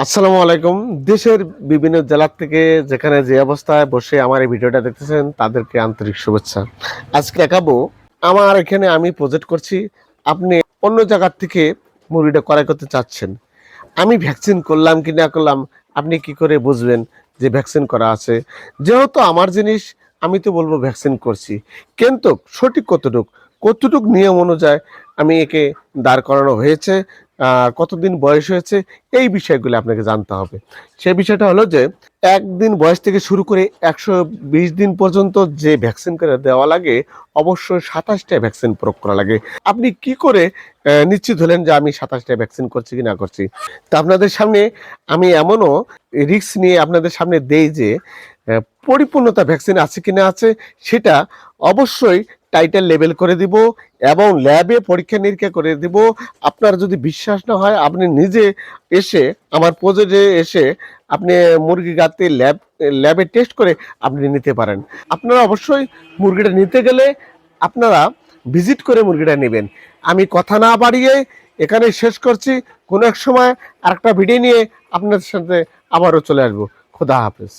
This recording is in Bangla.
আসসালামু আলাইকুম। দেশের বিভিন্ন জেলা থেকে যেখানে যে অবস্থায় বসে আমার এই ভিডিওটা দেখতেছেন তাদেরকে আন্তরিক শুভেচ্ছা। আজকে দেখাবো আমার এখানে আমি প্রজেক্ট করছি। আপনি অন্য জায়গার থেকে মুরগিটা ক্রয় করতে চাচ্ছেন। আমি ভ্যাকসিন করলাম কি না করলাম আপনি কি করে বুঝবেন যে ভ্যাকসিন করা আছে? যেহেতু আমার জিনিস আমি তো বলব ভ্যাকসিন করছি। কিন্তু সঠিক কতটুক নিয়ম অনুযায়ী আমি একে দাঁড় করানো হয়েছে, কতদিন বয়স হয়েছে এই বিষয়গুলো আপনাকে জানতে হবে। সেই বিষয়টা হলো যে ১ দিন বয়স থেকে শুরু করে ১২০ দিন পর্যন্ত যে ভ্যাকসিন করে দেওয়া লাগে অবশ্যই ২৭ টা ভ্যাকসিন প্রয়োগ করা লাগে। আপনি কি করে নিশ্চিত হলেন যে আমি ২৭ টা ভ্যাকসিন করছি কি না করছি? তো আপনাদের সামনে আমি এমনও রিস্ক নিয়ে আপনাদের সামনে দেই যে অ্যা পরিপূর্ণতা ভ্যাকসিন আছে কিনা আছে সেটা অবশ্যই টাইটার লেবেল করে দিব এবং ল্যাবে পরীক্ষা-নিরীক্ষা করে দিব। আপনার যদি বিশ্বাস না হয় আপনি নিজে এসে আমার প্রজেক্টে এসে আপনি মুরগি গাতে ল্যাবে টেস্ট করে আপনি নিতে পারেন। আপনারা অবশ্যই মুরগিটা নিতে গেলে আপনারা ভিজিট করে মুরগিটা নিবেন। আমি কথা না বাড়িয়ে এখানেই শেষ করছি। কোনো এক সময় আরেকটা ভিডিও নিয়ে আপনাদের সাথে আবারও চলে আসবো। খোদা হাফেজ।